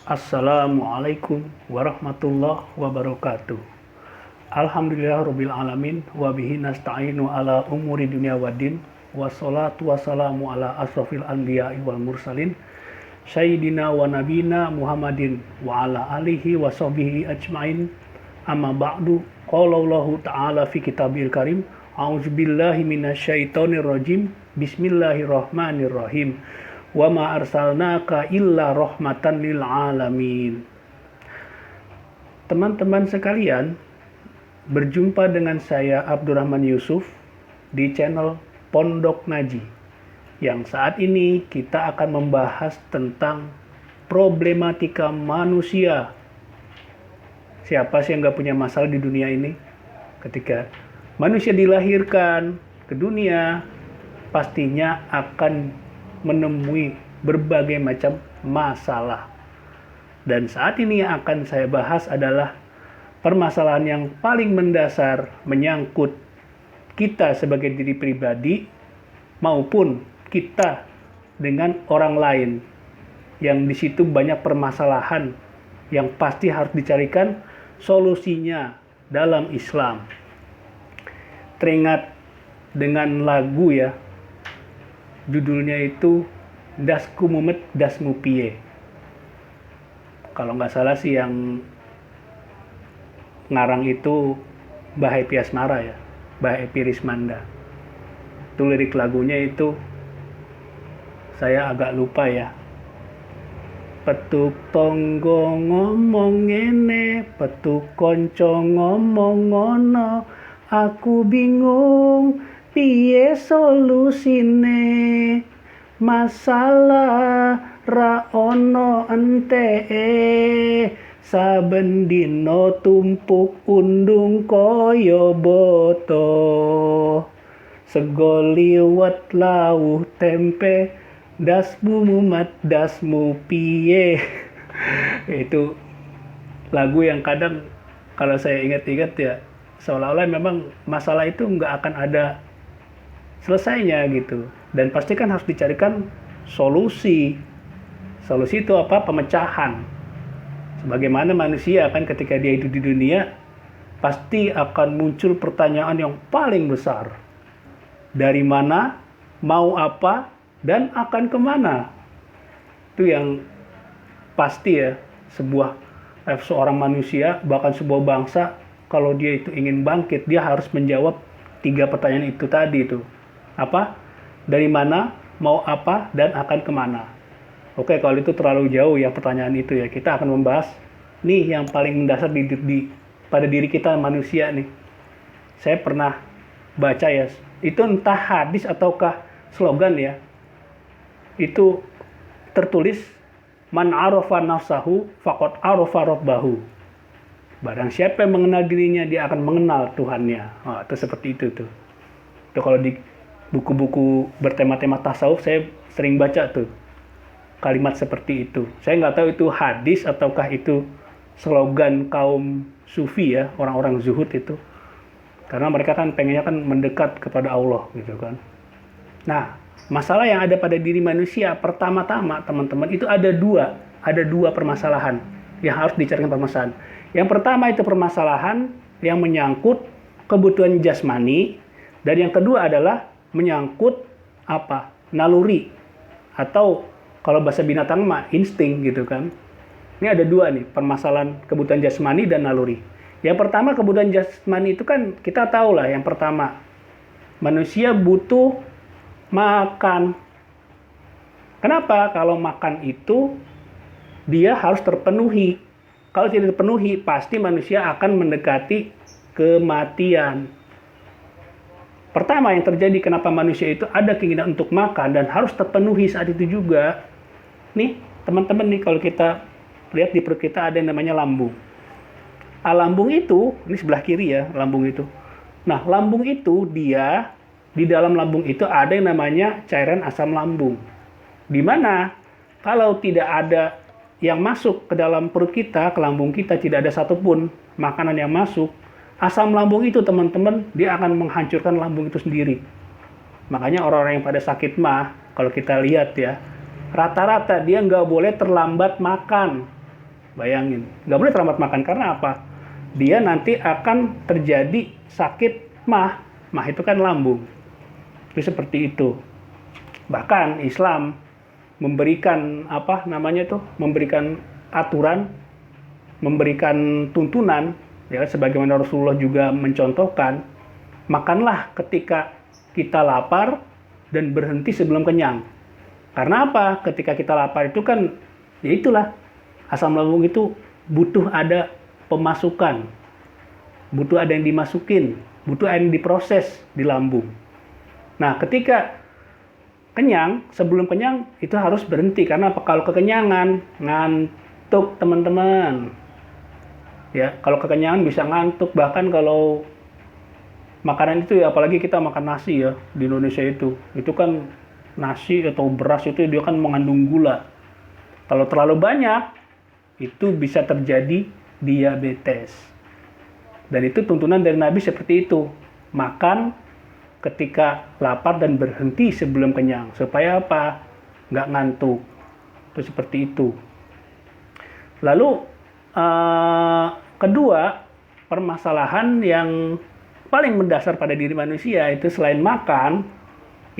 Assalamualaikum warahmatullahi wabarakatuh. Alhamdulillahirabbil alamin wa bihi nasta'inu ala umuri dunya waddin. Wassalatu wassalamu ala asrofil anbiya'i wal mursalin sayyidina wa nabina Muhammadin wa ala alihi wa sahbihi ajmain. Amma ba'du. Qala Allahu ta'ala fi kitabil karim. A'udzubillahi minasyaitonir rajim. Bismillahirrahmanirrahim. Wa ma arsalnaka illa rahmatan lil alamin. Teman-teman sekalian, berjumpa dengan saya Abdurrahman Yusuf di channel Pondok Ngaji, yang saat ini kita akan membahas tentang problematika manusia. Siapa sih yang gak punya masalah di dunia ini? Ketika manusia dilahirkan ke dunia, pastinya akan menemui berbagai macam masalah. Dan saat ini yang akan saya bahas adalah permasalahan yang paling mendasar menyangkut kita sebagai diri pribadi maupun kita dengan orang lain, yang di situ banyak permasalahan yang pasti harus dicarikan solusinya dalam Islam. Teringat dengan lagu ya, judulnya itu Dasku Mumet Dasmu Piye. Kalau nggak salah sih yang ngarang itu Mbah Epi Asmara ya, Mbah Epi Rismanda. Itu lirik lagunya itu saya agak lupa ya. Petuk tonggo ngomong ngene, petuk konco ngomong ngono, aku bingung piye solusine, masalah ra ono enteke, saben dino tumpuk undung kaya boto, sego liwet lawuh tempe, dasmu mumet dasmu piye. Itu lagu yang kadang kalau saya ingat-ingat ya, seolah-olah memang masalah itu nggak akan ada selesainya gitu, dan pasti kan harus dicarikan solusi. Solusi itu apa? Pemecahan. Sebagaimana manusia kan ketika dia hidup di dunia pasti akan muncul pertanyaan yang paling besar. Dari mana, mau apa, dan akan kemana? Itu yang pasti ya, seorang manusia, bahkan sebuah bangsa, kalau dia itu ingin bangkit, dia harus menjawab 3 pertanyaan itu tadi itu. Apa? Dari mana, mau apa, dan akan kemana. Oke, kalau itu terlalu jauh ya pertanyaan itu ya. Kita akan membahas nih yang paling mendasar pada diri kita manusia nih. Saya pernah baca ya, itu entah hadis ataukah slogan ya. Itu tertulis, man arafa nafsahu faqad arafa rabbahu. Barang siapa yang mengenal dirinya, dia akan mengenal Tuhannya. Nah, itu seperti itu tuh. Itu kalau di buku-buku bertema-tema tasawuf saya sering baca tuh kalimat seperti itu. Saya nggak tahu itu hadis ataukah itu slogan kaum sufi ya, orang-orang zuhud itu. Karena mereka kan pengennya kan mendekat kepada Allah gitu kan. Nah, masalah yang ada pada diri manusia pertama-tama teman-teman itu ada dua permasalahan yang harus dicarikan permasalahan. Yang pertama itu permasalahan yang menyangkut kebutuhan jasmani, dan yang kedua adalah menyangkut apa? Naluri, atau kalau bahasa binatang mah insting gitu kan. Ini ada 2 nih, permasalahan kebutuhan jasmani dan naluri. Yang pertama kebutuhan jasmani itu kan kita tahu lah, yang pertama manusia butuh makan. Kenapa? Kalau makan itu dia harus terpenuhi. Kalau tidak terpenuhi, pasti manusia akan mendekati kematian. Pertama yang terjadi kenapa manusia itu ada keinginan untuk makan dan harus terpenuhi saat itu juga. Nih, teman-teman nih, kalau kita lihat di perut kita ada yang namanya lambung. Lambung itu, ini sebelah kiri ya, lambung itu. Nah, lambung itu dia, di dalam lambung itu ada yang namanya cairan asam lambung. Di mana kalau tidak ada yang masuk ke dalam perut kita, ke lambung kita, tidak ada satupun makanan yang masuk, asam lambung itu teman-teman, dia akan menghancurkan lambung itu sendiri. Makanya orang-orang yang pada sakit mah, kalau kita lihat ya, rata-rata dia nggak boleh terlambat makan. Bayangin, nggak boleh terlambat makan karena apa? Dia nanti akan terjadi sakit mah. Mah itu kan lambung. Itu seperti itu. Bahkan Islam memberikan memberikan aturan, memberikan tuntunan, ya sebagaimana Rasulullah juga mencontohkan, makanlah ketika kita lapar dan berhenti sebelum kenyang. Karena apa? Ketika kita lapar itu kan, ya itulah, asam lambung itu butuh ada pemasukan, butuh ada yang dimasukin, butuh ada yang diproses di lambung. Nah, ketika kenyang, sebelum kenyang itu harus berhenti. Karena apa? Kalau kekenyangan, ngantuk teman-teman. Ya, kalau kekenyangan bisa ngantuk. Bahkan kalau makanan itu ya, apalagi kita makan nasi ya di Indonesia itu kan nasi atau beras itu dia kan mengandung gula. Kalau terlalu banyak itu bisa terjadi diabetes. Dan itu tuntunan dari Nabi seperti itu. Makan ketika lapar dan berhenti sebelum kenyang. Supaya apa? Nggak ngantuk. Itu seperti itu. Lalu kedua, permasalahan yang paling mendasar pada diri manusia itu selain makan,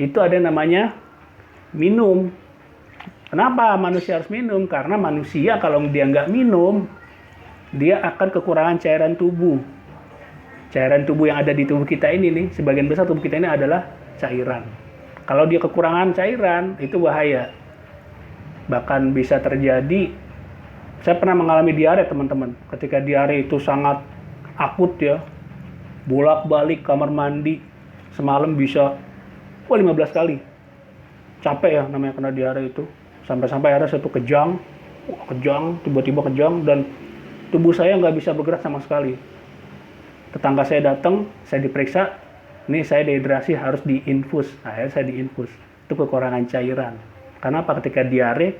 itu ada namanya minum. Kenapa manusia harus minum? Karena manusia kalau dia nggak minum, dia akan kekurangan cairan tubuh. Cairan tubuh yang ada di tubuh kita ini nih, sebagian besar tubuh kita ini adalah cairan. Kalau dia kekurangan cairan, itu bahaya. Bahkan bisa terjadi, saya pernah mengalami diare teman-teman. Ketika diare itu sangat akut ya, bolak-balik kamar mandi, semalam bisa 15 kali. Capek ya namanya kena diare itu. Sampai-sampai ada satu kejang, tiba-tiba kejang, dan tubuh saya nggak bisa bergerak sama sekali. Tetangga saya datang, saya diperiksa, ini saya dehidrasi, harus diinfus. Akhirnya saya diinfus. Itu kekurangan cairan. Karena apa? Ketika diare,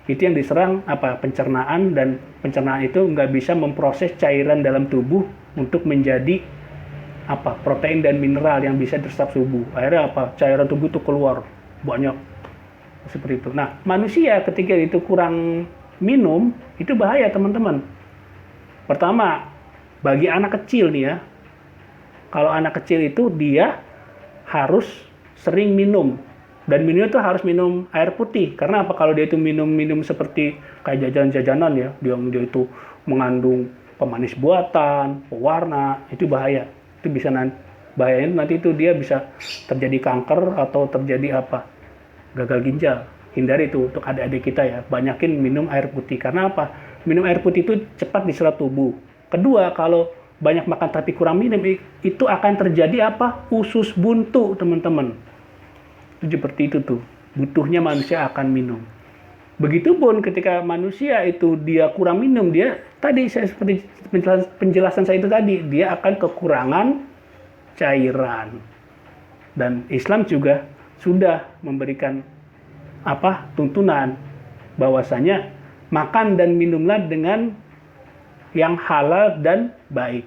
itu yang diserang pencernaan, dan pencernaan itu nggak bisa memproses cairan dalam tubuh untuk menjadi protein dan mineral yang bisa diserap tubuh. Akhirnya cairan tubuh itu keluar banyak. Seperti itu. Nah, manusia ketika itu kurang minum, itu bahaya teman-teman. Pertama, bagi anak kecil nih ya, kalau anak kecil itu dia harus sering minum. Dan minum itu harus minum air putih. Karena apa? Kalau dia itu minum seperti kayak jajanan-jajanan ya, dia itu mengandung pemanis buatan, pewarna, itu bahaya. Itu bisa bahayanya nanti itu dia bisa terjadi kanker atau terjadi gagal ginjal. Hindari itu untuk adik-adik kita ya. Banyakin minum air putih. Karena apa? Minum air putih itu cepat diserap tubuh. Kedua, kalau banyak makan tapi kurang minum, itu akan terjadi usus buntu, teman-teman. Itu seperti itu tuh. Butuhnya manusia akan minum. Begitupun ketika manusia itu dia kurang minum, dia tadi saya seperti penjelasan saya itu tadi, dia akan kekurangan cairan. Dan Islam juga sudah memberikan tuntunan bahwasanya makan dan minumlah dengan yang halal dan baik.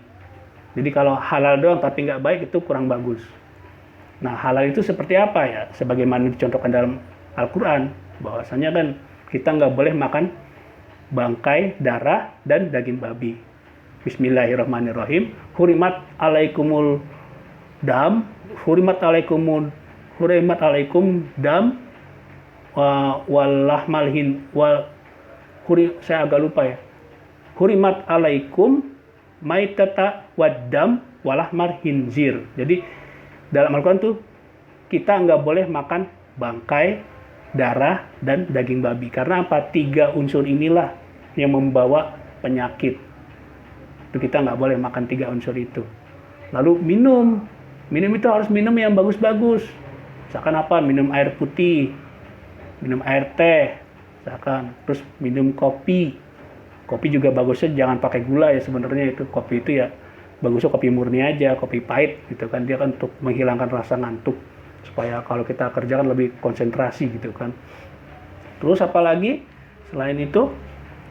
Jadi kalau halal doang tapi nggak baik itu kurang bagus. Nah, halal itu seperti apa ya? Sebagaimana dicontohkan dalam Al-Quran, bahwasanya kan kita nggak boleh makan bangkai, darah, dan daging babi. Bismillahirrahmanirrahim. Hurimat alaikum dam saya agak lupa ya. Hurimat alaikum maitata waddam walahmar hinzir. Jadi dalam Al-Quran tuh kita nggak boleh makan bangkai, darah, dan daging babi. Karena apa? 3 unsur inilah yang membawa penyakit. Itu kita nggak boleh makan 3 unsur itu. Lalu minum. Minum itu harus minum yang bagus-bagus. Misalkan minum air putih, minum air teh, misalkan. Terus minum kopi. Kopi juga bagusnya jangan pakai gula ya sebenarnya itu. Kopi itu ya bagusnya kopi murni aja, kopi pahit gitu kan. Dia kan untuk menghilangkan rasa ngantuk. Supaya kalau kita kerjakan lebih konsentrasi gitu kan. Terus apalagi selain itu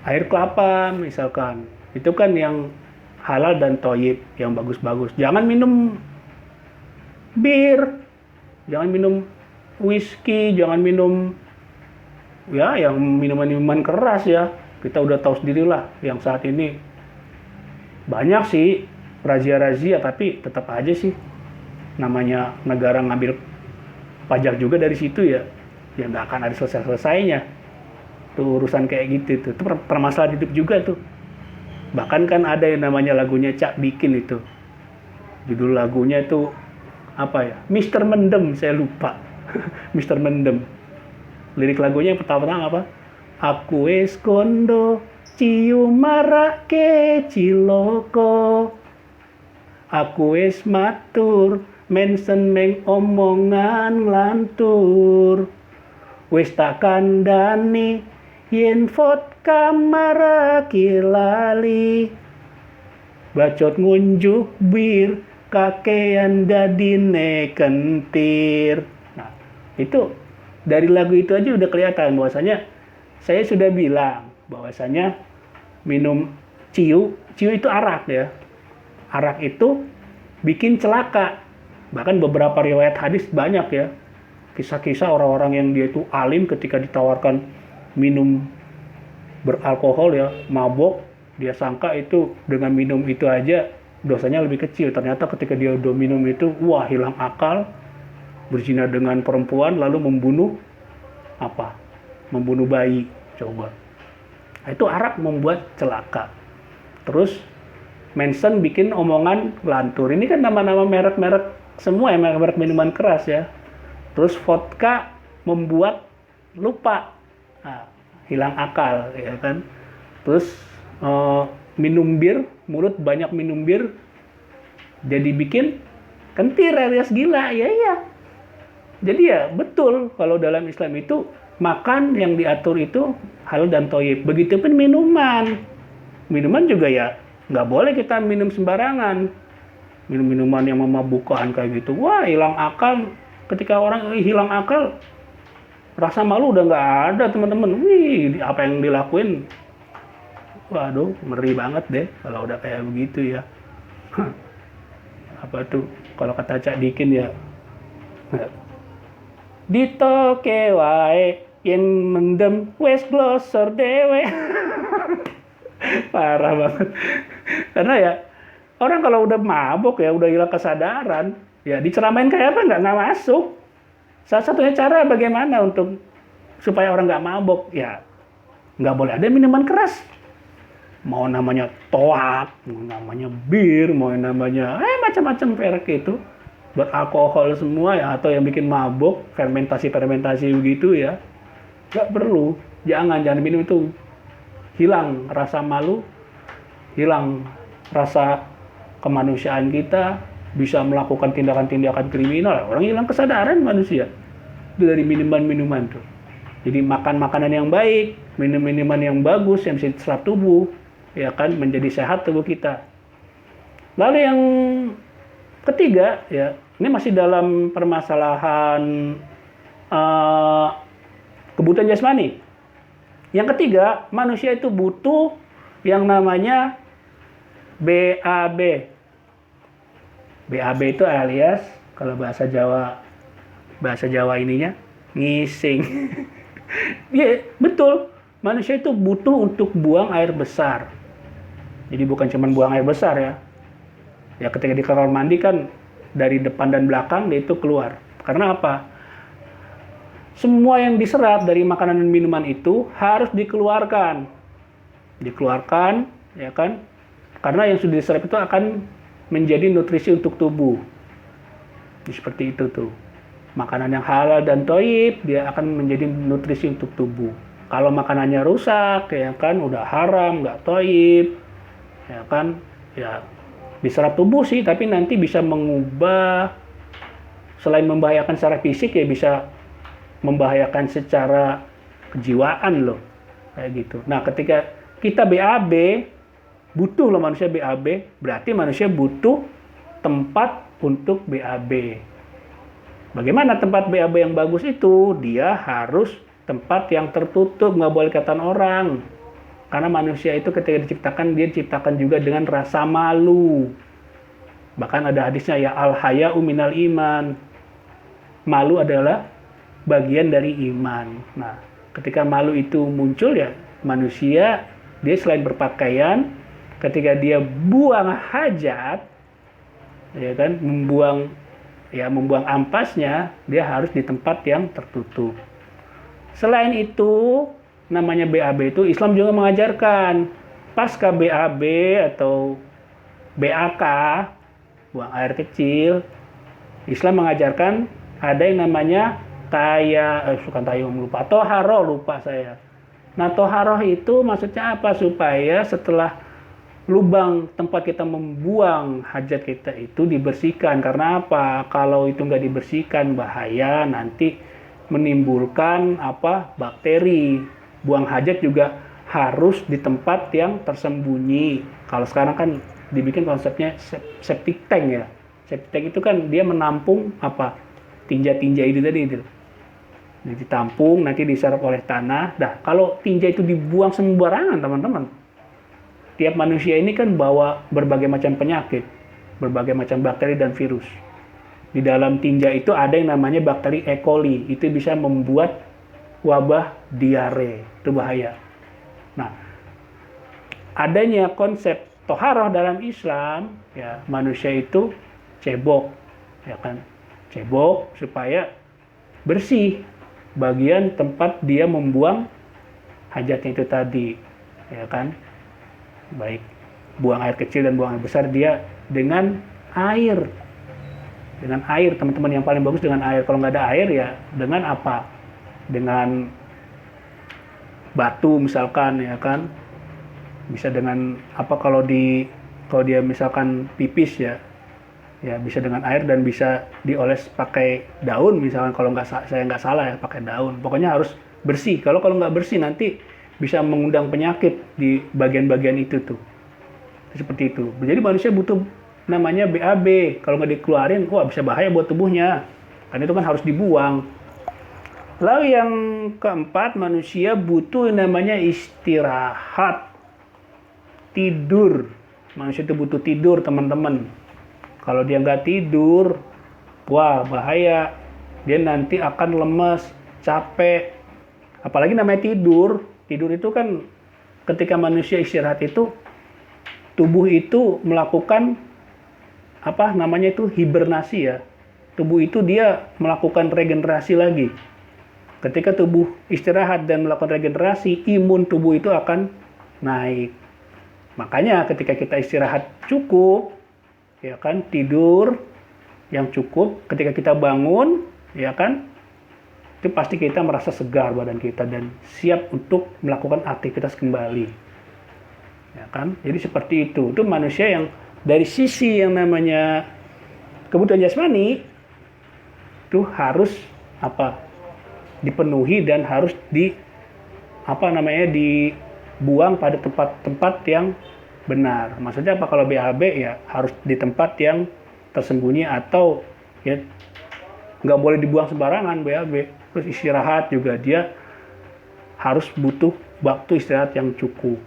air kelapa misalkan. Itu kan yang halal dan thayyib, yang bagus-bagus. Jangan minum bir, jangan minum whisky, jangan minum ya yang minuman-minuman keras ya. Kita udah tahu sendirilah yang saat ini banyak sih razia-razia, tapi tetap aja sih namanya negara ngambil pajak juga dari situ ya. Ya nggak akan ada selesai-selesainya. Tuh urusan kayak gitu tuh. Itu permasalahan hidup juga tuh. Bahkan kan ada yang namanya lagunya Cak Bikin itu. Judul lagunya itu apa ya? Mister Mendem, saya lupa. Mister Mendem. Lirik lagunya yang pertama apa? Aku wis kondo cium marake ciloko. Aku wis matur mensen meng omongan lantur. Wis tak kandani yen vodka marake lali. Bacot ngunjuk bir kakean dadine kentir. Nah, itu dari lagu itu aja udah kelihatan bahwasanya saya sudah bilang bahwasanya minum ciu itu arak ya. Arak itu bikin celaka. Bahkan beberapa riwayat hadis banyak ya. Kisah-kisah orang-orang yang dia itu alim ketika ditawarkan minum beralkohol ya, mabok, dia sangka itu dengan minum itu aja dosanya lebih kecil. Ternyata ketika dia udah minum itu, wah hilang akal, berzina dengan perempuan, lalu membunuh membunuh bayi. Coba. Nah, itu arak membuat celaka. Terus Manson bikin omongan lantur. Ini kan nama-nama merek-merek semua ya, merek minuman keras ya. Terus vodka membuat lupa, hilang akal ya kan. Terus minum bir, mulut banyak minum bir, jadi bikin kentir alias gila ya. Jadi ya betul kalau dalam Islam itu makan yang diatur itu halal dan thayyib. Begitupun minuman. Minuman juga ya nggak boleh kita minum sembarangan. Minum minuman yang memabukkan kayak gitu. Wah, hilang akal. Ketika orang hilang akal, rasa malu udah nggak ada, teman-teman. Wih, apa yang dilakuin? Waduh, ngeri banget deh kalau udah kayak begitu ya. Apa tuh? Kalau kata Cak Dikin ya. Ditoke wae yen mendem wes glosor dewe. Parah banget. Karena ya orang kalau udah mabuk ya, udah hilang kesadaran, ya diceramain kayak apa nggak masuk. Salah satunya cara bagaimana untuk supaya orang nggak mabuk, ya nggak boleh ada minuman keras. Mau namanya toak, mau namanya bir, mau namanya macam-macam merek itu. Beralkohol semua ya, atau yang bikin mabuk, fermentasi begitu ya. Nggak perlu. Jangan minum itu. Hilang rasa malu, hilang rasa kemanusiaan kita, bisa melakukan tindakan-tindakan kriminal. Orang hilang kesadaran manusia. Itu dari minuman-minuman tuh. Jadi makan makanan yang baik, minum minuman yang bagus yang bisa diserap tubuh, ya kan, menjadi sehat tubuh kita. Lalu yang ketiga ya, ini masih dalam permasalahan kebutuhan jasmani. Yang ketiga, manusia itu butuh yang namanya BAB. BAB itu alias kalau bahasa Jawa ininya ngising. Iya, betul. Manusia itu butuh untuk buang air besar. Jadi bukan cuma buang air besar ya. Ya ketika di kamar mandi kan dari depan dan belakang dia itu keluar. Karena apa? Semua yang diserap dari makanan dan minuman itu harus dikeluarkan. Dikeluarkan, ya kan? Karena yang sudah diserap itu akan menjadi nutrisi untuk tubuh. Jadi seperti itu tuh. Makanan yang halal dan thayyib, dia akan menjadi nutrisi untuk tubuh. Kalau makanannya rusak, ya kan, udah haram, nggak thayyib, ya kan, ya diserap tubuh sih, tapi nanti bisa mengubah, selain membahayakan secara fisik, ya bisa membahayakan secara kejiwaan loh, kayak gitu. Nah, ketika kita BAB, butuh loh manusia BAB, berarti manusia butuh tempat untuk BAB. Bagaimana tempat BAB yang bagus itu? Dia harus tempat yang tertutup, nggak boleh kelihatan orang. Karena manusia itu ketika diciptakan, dia diciptakan juga dengan rasa malu. Bahkan ada hadisnya ya, al-haya'u minal iman. Malu adalah bagian dari iman. Nah, ketika malu itu muncul ya, manusia, dia selain berpakaian, ketika dia buang hajat, ya kan, membuang ampasnya, dia harus di tempat yang tertutup. Selain itu, namanya BAB itu Islam juga mengajarkan pasca BAB atau BAK, buang air kecil, Islam mengajarkan ada yang namanya toharoh, lupa saya. Nah, toharoh itu maksudnya apa? Supaya setelah lubang tempat kita membuang hajat kita itu dibersihkan. Karena apa? Kalau itu nggak dibersihkan bahaya, nanti menimbulkan bakteri. Buang hajat juga harus di tempat yang tersembunyi. Kalau sekarang kan dibikin konsepnya septic tank ya. Septic tank itu kan dia menampung tinja-tinja itu tadi itu. Ditampung, nanti diserap oleh tanah. Kalau tinja itu dibuang sembarangan, teman-teman, tiap manusia ini kan bawa berbagai macam penyakit, berbagai macam bakteri dan virus. Di dalam tinja itu ada yang namanya bakteri E. coli. Itu bisa membuat wabah diare. Itu bahaya. Nah, adanya konsep toharoh dalam Islam, ya, manusia itu cebok, ya kan? Cebok supaya bersih bagian tempat dia membuang hajatnya itu tadi, ya kan? Baik buang air kecil dan buang air besar, dia dengan air, teman-teman, yang paling bagus dengan air. Kalau nggak ada air ya dengan apa? Dengan batu misalkan, ya kan? Bisa dengan kalau dia misalkan pipis ya bisa dengan air dan bisa dioles pakai daun misalkan, kalau saya nggak salah ya, pakai daun. Pokoknya harus bersih. Kalau nggak bersih nanti bisa mengundang penyakit di bagian-bagian itu tuh. Seperti itu. Jadi manusia butuh namanya BAB. Kalau nggak dikeluarin, bisa bahaya buat tubuhnya. Karena itu kan harus dibuang. Lalu yang keempat, manusia butuh namanya istirahat. Tidur. Manusia itu butuh tidur, teman-teman. Kalau dia nggak tidur, bahaya. Dia nanti akan lemes, capek. Apalagi namanya tidur. Tidur itu kan ketika manusia istirahat itu, tubuh itu melakukan hibernasi ya. Tubuh itu dia melakukan regenerasi lagi. Ketika tubuh istirahat dan melakukan regenerasi, imun tubuh itu akan naik. Makanya ketika kita istirahat cukup, ya kan, tidur yang cukup, ketika kita bangun, ya kan, itu pasti kita merasa segar badan kita dan siap untuk melakukan aktivitas kembali. Ya kan? Jadi seperti itu. Itu manusia yang dari sisi yang namanya kebutuhan jasmani itu harus dipenuhi dan harus dibuang pada tempat-tempat yang benar. Maksudnya kalau BAB ya harus di tempat yang tersembunyi, atau ya nggak boleh dibuang sembarangan BAB. Terus istirahat juga, dia harus butuh waktu istirahat yang cukup.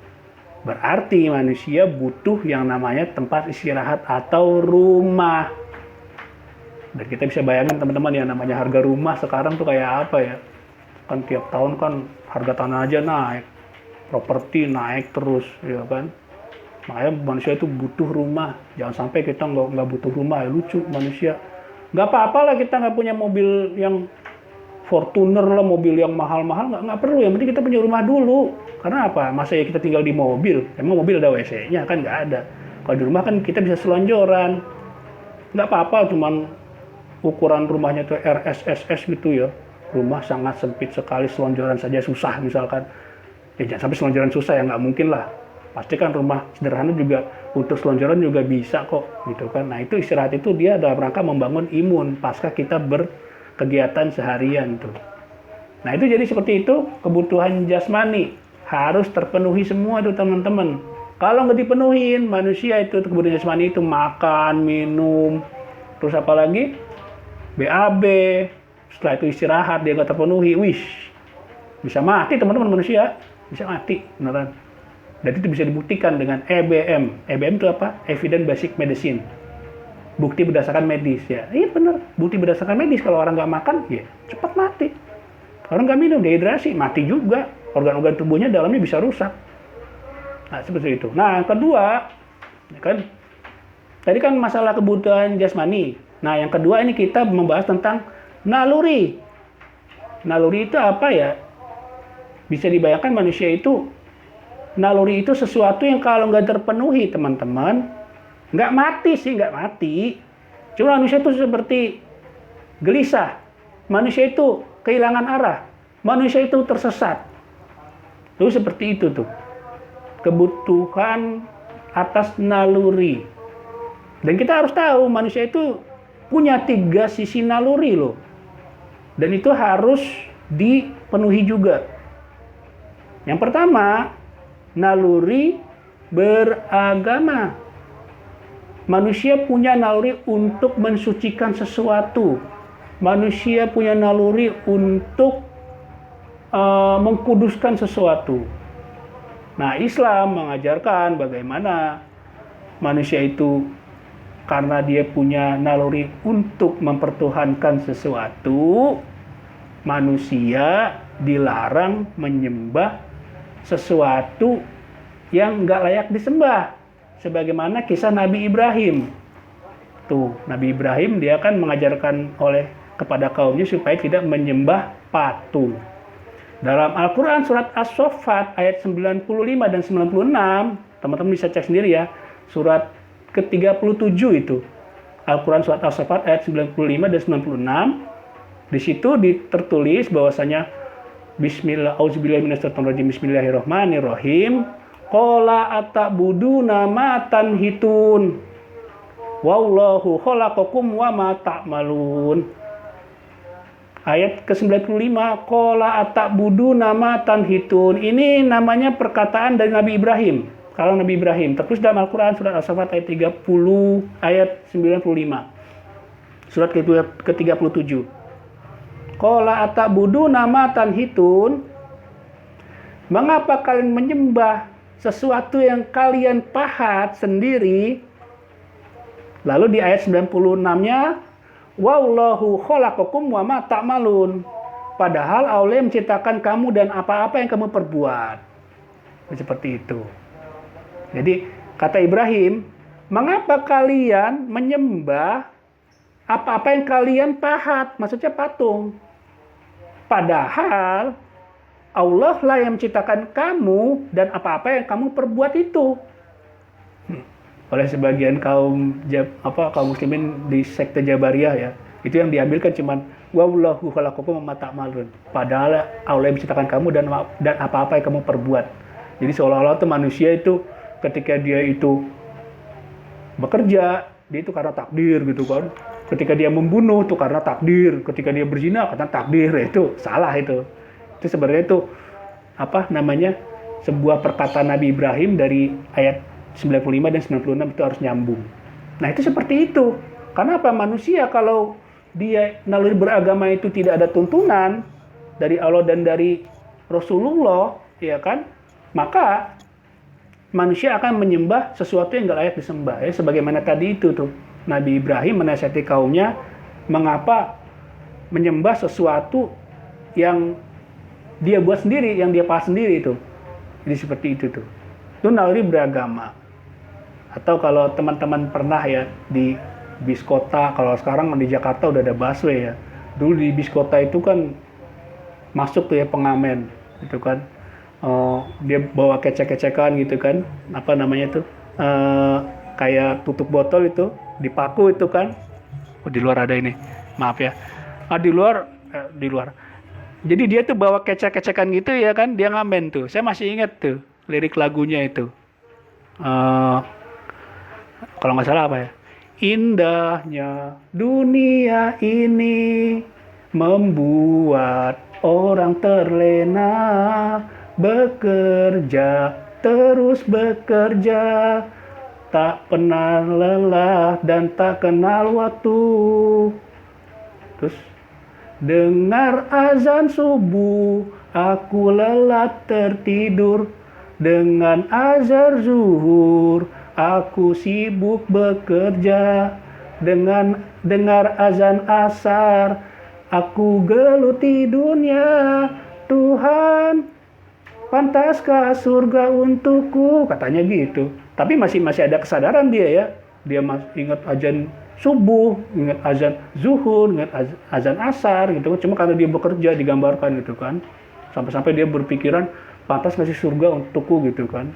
Berarti manusia butuh yang namanya tempat istirahat atau rumah. Dan kita bisa bayangkan, teman-teman, yang namanya harga rumah sekarang tuh kayak apa ya. Kan tiap tahun kan harga tanah aja naik, properti naik terus, ya kan. Makanya manusia itu butuh rumah. Jangan sampai kita nggak butuh rumah, ya lucu manusia. Nggak apa-apa lah kita nggak punya mobil yang Fortuner lah, mobil yang mahal-mahal, nggak perlu. Yang penting kita punya rumah dulu. Karena apa? Masa ya kita tinggal di mobil? Emang mobil ada WC-nya? Kan nggak ada. Kalau di rumah kan kita bisa selonjoran. Nggak apa-apa, cuman ukuran rumahnya tuh RSSS gitu ya. Rumah sangat sempit sekali, selonjoran saja susah misalkan. Ya jangan sampai selonjoran susah, ya nggak mungkin lah. Pasti kan rumah sederhana juga untuk selonjoran juga bisa kok, gitu kan. Nah itu istirahat itu dia dalam rangka membangun imun pasca kita berkegiatan seharian tuh. Nah itu jadi seperti itu, kebutuhan jasmani harus terpenuhi semua tuh teman-teman. Kalau nggak dipenuhin, manusia itu kebutuhan jasmani itu makan, minum, terus apa lagi? BAB. Setelah itu istirahat dia nggak terpenuhi, bisa mati teman-teman, manusia bisa mati beneran. Dan itu bisa dibuktikan dengan EBM. EBM itu apa? Evidence Basic Medicine. Bukti berdasarkan medis ya. Iya benar, bukti berdasarkan medis. Kalau orang nggak makan, ya cepat mati. Orang nggak minum, dehidrasi, mati juga. organ-organ tubuhnya dalamnya bisa rusak. Nah, seperti itu. Nah, yang kedua, ya kan, tadi kan masalah kebutuhan jasmani. Nah, yang kedua ini kita membahas tentang naluri. Naluri itu apa ya? Bisa dibayangkan manusia itu, naluri itu sesuatu yang kalau nggak terpenuhi, teman-teman, nggak mati sih, nggak mati. Cuma manusia itu seperti gelisah. Manusia itu kehilangan arah. Manusia itu tersesat. Itu seperti itu tuh. Kebutuhan atas naluri. Dan kita harus tahu manusia itu punya 3 sisi naluri loh. Dan itu harus dipenuhi juga. Yang pertama, naluri beragama. Manusia punya naluri untuk mensucikan sesuatu. Manusia punya naluri untuk mengkuduskan sesuatu. Nah, Islam mengajarkan bagaimana manusia itu karena dia punya naluri untuk mempertuhankan sesuatu, manusia dilarang menyembah sesuatu yang nggak layak disembah. Sebagaimana kisah Nabi Ibrahim. Tuh, Nabi Ibrahim dia kan mengajarkan kepada kaumnya supaya tidak menyembah patung. Dalam Al-Quran surat As-Saffat ayat 95 dan 96, teman-teman bisa cek sendiri ya, surat ke-37 itu. Al-Quran surat As-Saffat ayat 95 dan 96, di situ tertulis bahwasanya Bismillahirrahmanirrahim. Qala atabuduna ma tanhitun. Wallahu khalaqakum wa ma ta'malun. Ayat ke-95, qala atabuduna ma tanhitun. Ini namanya perkataan dari Nabi Ibrahim. Kalau Nabi Ibrahim tertulis dalam Al-Quran surat As-Saffat ayat 30 ayat 95. Surat ke-37. Qala atabuduna ma tanhitun. Mengapa kalian menyembah sesuatu yang kalian pahat sendiri? Lalu di ayat 96-nya, wallahu khalaqakum wa ma ta'malun. Padahal Allah yang menciptakan kamu dan apa-apa yang kamu perbuat. Seperti itu. Jadi kata Ibrahim, mengapa kalian menyembah apa-apa yang kalian pahat? Maksudnya patung. Padahal Allah lah yang menciptakan kamu dan apa-apa yang kamu perbuat itu. Oleh sebagian kaum muslimin di sekte Jabariyah ya, itu yang diambilkan cuman wallahu khalaqakum wa ma ta'malun. Padahal Allah yang menciptakan kamu dan apa-apa yang kamu perbuat. Jadi seolah-olah tuh manusia itu ketika dia itu bekerja, dia itu karena takdir gitu kan. Ketika dia membunuh itu karena takdir, ketika dia berzina karena takdir. Itu salah itu. Itu sebenarnya itu sebuah perkataan Nabi Ibrahim dari ayat 95 dan 96 itu harus nyambung. Nah, itu seperti itu. Karena apa? Manusia kalau dia naluri beragama itu tidak ada tuntunan dari Allah dan dari Rasulullah, ya kan? Maka manusia akan menyembah sesuatu yang nggak layak disembah. Ya, sebagaimana tadi itu tuh Nabi Ibrahim menasihati kaumnya, mengapa menyembah sesuatu yang dia buat sendiri, yang dia pahat sendiri itu. Jadi seperti itu tuh. Itu naluri beragama. Atau kalau teman-teman pernah ya di bis kota, kalau sekarang di Jakarta udah ada busway ya. Dulu di bis kota itu kan masuk tuh ya pengamen, gitu kan. Dia bawa kecek-kecekan gitu kan, kayak tutup botol itu, dipaku itu kan. Oh, di luar ada ini, maaf ya. Di luar. Jadi dia tuh bawa kecek-kecekan gitu ya kan, dia ngamen tuh. Saya masih ingat tuh lirik lagunya itu. Kalau nggak salah apa ya? Indahnya dunia ini membuat orang terlena, bekerja, terus bekerja, tak pernah lelah dan tak kenal waktu. Terus, dengar azan subuh, aku lelah tertidur. Dengan azan zuhur, aku sibuk bekerja. Dengan dengar azan asar, aku geluti dunia. Tuhan, pantaskah surga untukku, katanya gitu. Tapi masih ada kesadaran dia ya. Dia masih ingat azan subuh, ingat azan zuhur, ingat azan asar gitu. Cuma karena dia bekerja digambarkan gitu kan. Sampai-sampai dia berpikiran pantas nggak sih surga untukku gitu kan.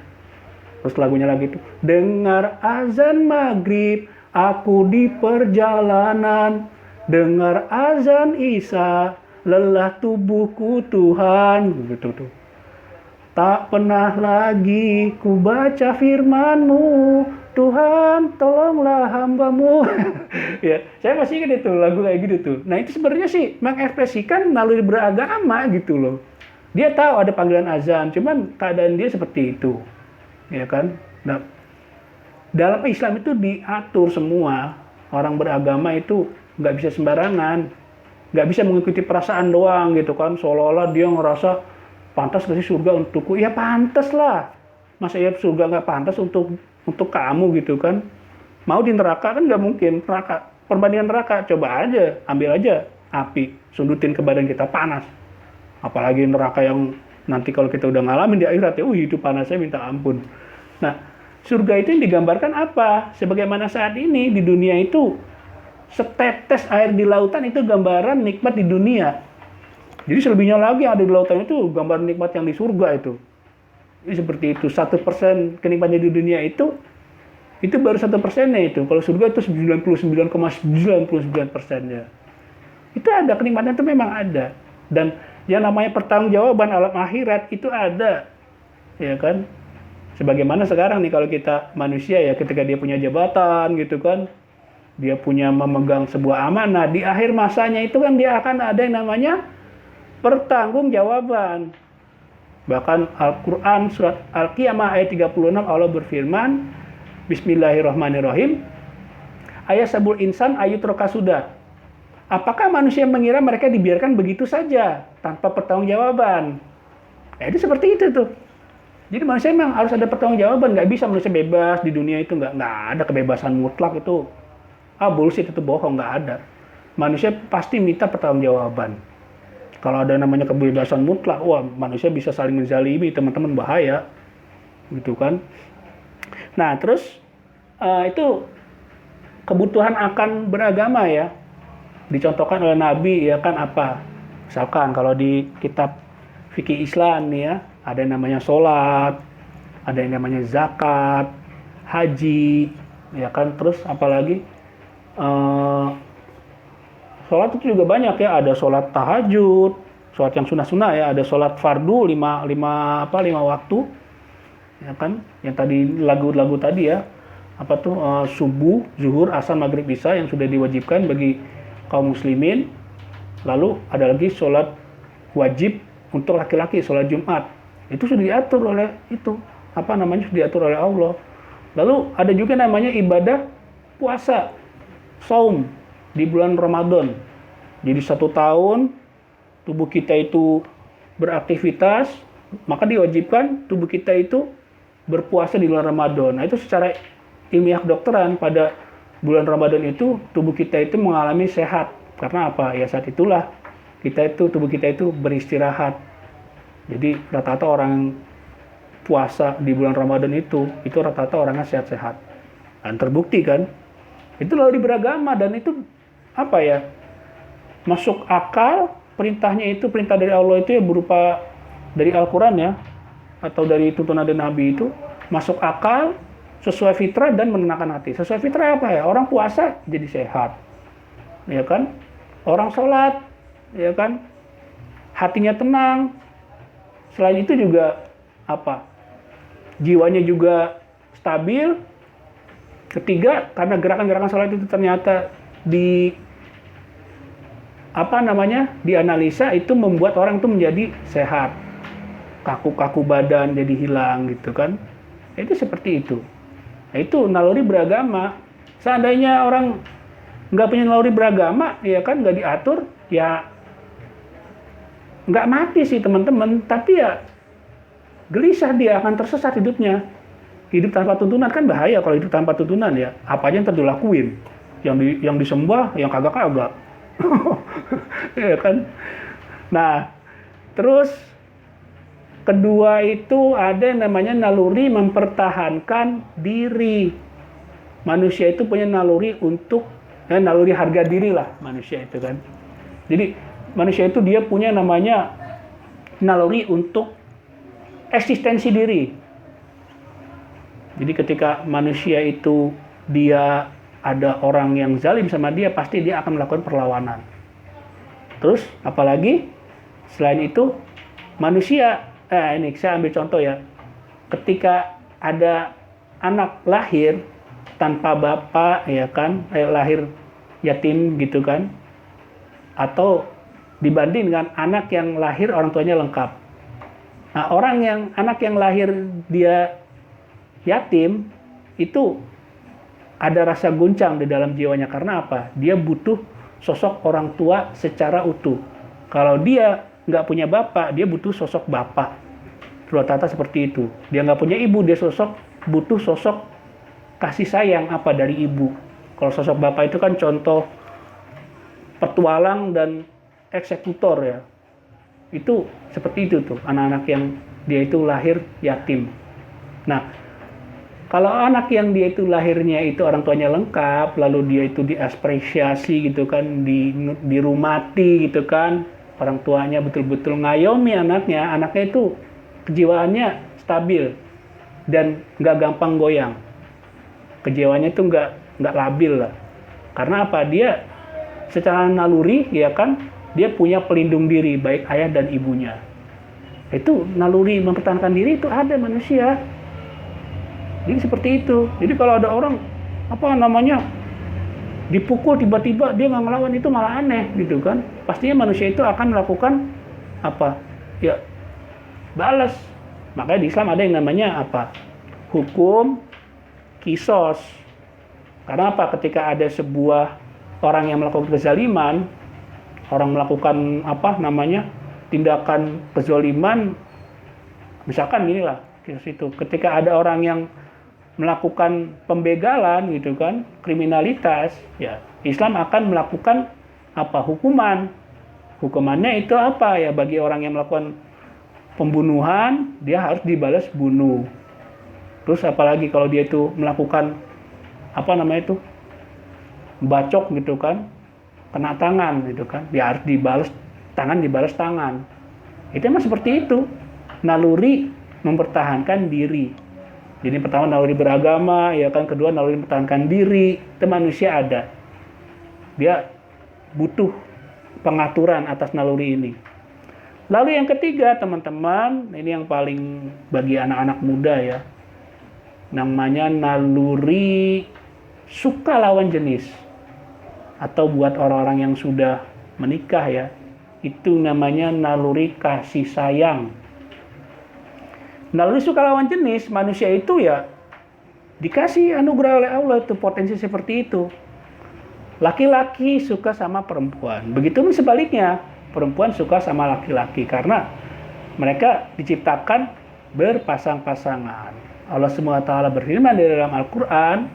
Terus lagunya lagi tuh, dengar azan maghrib, aku di perjalanan, dengar azan isya, lelah tubuhku Tuhan, gitu tuh. Tak pernah lagi ku baca firman-Mu, Tuhan tolonglah hamba-Mu. Ya, saya masih ingat itu lagu kayak gitu tuh. Nah itu sebenarnya sih mengekspresikan naluri beragama gitu loh. Dia tahu ada panggilan azan, cuman keadaan dia seperti itu, ya kan. Nah, dalam Islam itu diatur semua. Orang beragama itu nggak bisa sembarangan, nggak bisa mengikuti perasaan doang gitu kan. Seolah-olah dia ngerasa pantas nggak sih surga untukku? Ya pantas lah. Masa ya surga nggak pantas untuk kamu gitu kan? Mau di neraka kan nggak mungkin. Neraka, perbandingan neraka, coba aja, ambil aja api, sundutin ke badan kita, panas. Apalagi neraka yang nanti kalau kita udah ngalamin di akhirat ya, itu panasnya minta ampun. Nah, surga itu yang digambarkan apa? Sebagaimana saat ini di dunia itu setetes air di lautan itu gambaran nikmat di dunia. Jadi selebihnya lagi yang ada di lautan itu gambar nikmat yang di surga itu. Ini seperti itu, 1% kenikmatan di dunia itu baru 1%-nya itu. Kalau surga itu 99,99%-nya. Itu ada, kenikmatan itu memang ada. Dan yang namanya pertanggungjawaban alam akhirat itu ada. Ya kan? Sebagaimana sekarang nih kalau kita manusia ya, ketika dia punya jabatan gitu kan, dia punya memegang sebuah amanah, di akhir masanya itu kan dia akan ada yang namanya pertanggungjawaban. Bahkan Al-Quran surat Al-Qiyamah ayat 36 Allah berfirman, Bismillahirrahmanirrahim, ayat sabul insan ayat rokasuda. Apakah manusia mengira mereka dibiarkan begitu saja tanpa pertanggungjawaban? Itu seperti itu tuh. Jadi manusia memang harus ada pertanggungjawaban. Nggak bisa manusia bebas di dunia itu, nggak ada kebebasan mutlak itu. Bullshit, itu bohong, nggak ada. Manusia pasti minta pertanggungjawaban. Kalau ada namanya kebebasan mutlak, wah manusia bisa saling menzalimi, teman-teman, bahaya, gitu kan. Nah terus itu kebutuhan akan beragama ya, dicontohkan oleh Nabi ya kan apa? Misalkan kalau di kitab fikih Islam nih ya, ada yang namanya sholat, ada yang namanya zakat, haji, ya kan. Terus apalagi sholat itu juga banyak ya, ada sholat tahajud, sholat yang sunnah-sunnah ya, ada sholat fardu 5 waktu, ya kan, yang tadi lagu-lagu tadi ya, apa tuh subuh, zuhur, asar, maghrib, isya yang sudah diwajibkan bagi kaum muslimin. Lalu ada lagi sholat wajib untuk laki-laki, sholat Jumat, itu sudah diatur oleh sudah diatur oleh Allah. Lalu ada juga namanya ibadah puasa, saum di bulan Ramadan. Jadi 1 tahun tubuh kita itu beraktivitas, maka diwajibkan tubuh kita itu berpuasa di bulan Ramadan. Nah itu secara ilmiah kedokteran, pada bulan Ramadan itu tubuh kita itu mengalami sehat. Karena apa? Ya saat itulah tubuh kita itu beristirahat. Jadi rata-rata orang puasa di bulan Ramadan itu rata-rata orangnya sehat-sehat. Dan terbukti kan? Itu lalu beragama, dan itu apa ya, masuk akal. Perintahnya itu perintah dari Allah itu ya berupa dari Al-Quran ya, atau dari tuntunan dari Nabi itu masuk akal, sesuai fitrah dan menenangkan hati. Sesuai fitrah apa ya? Orang puasa jadi sehat, ya kan? Orang sholat, ya kan? Hatinya tenang. Selain itu juga apa? Jiwanya juga stabil. Ketiga, karena gerakan-gerakan sholat itu ternyata dianalisa itu membuat orang itu menjadi sehat, kaku-kaku badan jadi hilang gitu kan. Itu seperti itu. Nah, itu naluri beragama. Seandainya orang nggak punya naluri beragama, ya kan, nggak diatur, ya nggak mati sih teman-teman, tapi ya gelisah, dia akan tersesat hidupnya. Hidup tanpa tuntunan kan bahaya. Kalau hidup tanpa tuntunan ya apa aja yang dilakuin, yang disembah, yang kagak-kagak. Ya kan. Nah terus kedua itu ada yang namanya naluri mempertahankan diri. Manusia itu punya naluri untuk naluri harga diri lah manusia itu kan. Jadi manusia itu dia punya namanya naluri untuk eksistensi diri. Jadi ketika manusia itu dia ada orang yang zalim sama dia, pasti dia akan melakukan perlawanan. Terus apalagi selain itu manusia, ini saya ambil contoh ya, ketika ada anak lahir tanpa bapak ya kan, lahir yatim gitu kan, atau dibanding dengan anak yang lahir orang tuanya lengkap. Nah, anak yang lahir dia yatim itu ada rasa guncang di dalam jiwanya. Karena apa? Dia butuh sosok orang tua secara utuh. Kalau dia nggak punya bapak, dia butuh sosok bapak. Rata-rata seperti itu. Dia nggak punya ibu, dia butuh sosok kasih sayang apa dari ibu. Kalau sosok bapak itu kan contoh petualang dan eksekutor ya. Itu seperti itu tuh, anak-anak yang dia itu lahir yatim. Nah, kalau anak yang dia itu lahirnya itu orang tuanya lengkap, lalu dia itu diapresiasi gitu kan, dirumati gitu kan, orang tuanya betul-betul ngayomi anaknya itu kejiwaannya stabil dan nggak gampang goyang. Kejiwaannya itu nggak labil lah. Karena apa? Dia secara naluri ya kan, dia punya pelindung diri baik ayah dan ibunya. Itu naluri mempertahankan diri itu ada manusia. Jadi seperti itu. Jadi kalau ada orang dipukul tiba-tiba dia nggak ngelawan, itu malah aneh gitu kan. Pastinya manusia itu akan melakukan ya balas. Makanya di Islam ada yang namanya hukum kisos. Karena apa? Ketika ada sebuah orang yang melakukan kezaliman, orang melakukan tindakan kezaliman, misalkan inilah itu, ketika ada orang yang melakukan pembegalan gitu kan, kriminalitas, ya Islam akan melakukan hukuman. Hukumannya itu ya, bagi orang yang melakukan pembunuhan, dia harus dibalas bunuh. Terus apalagi kalau dia itu melakukan bacok gitu kan, kena tangan gitu kan, dia harus dibalas tangan. Itu emang seperti itu, naluri mempertahankan diri. Jadi pertama naluri beragama ya kan, kedua naluri mempertahankan diri. Itu manusia ada, dia butuh pengaturan atas naluri ini. Lalu yang ketiga teman-teman, ini yang paling bagi anak-anak muda ya, namanya naluri suka lawan jenis. Atau buat orang-orang yang sudah menikah ya, itu namanya naluri kasih sayang. Naluri suka lawan jenis, manusia itu ya dikasih anugerah oleh Allah itu potensi seperti itu. Laki-laki suka sama perempuan, begitu pun sebaliknya, perempuan suka sama laki-laki karena mereka diciptakan berpasang-pasangan. Allah SWT berfirman di dalam Al-Quran,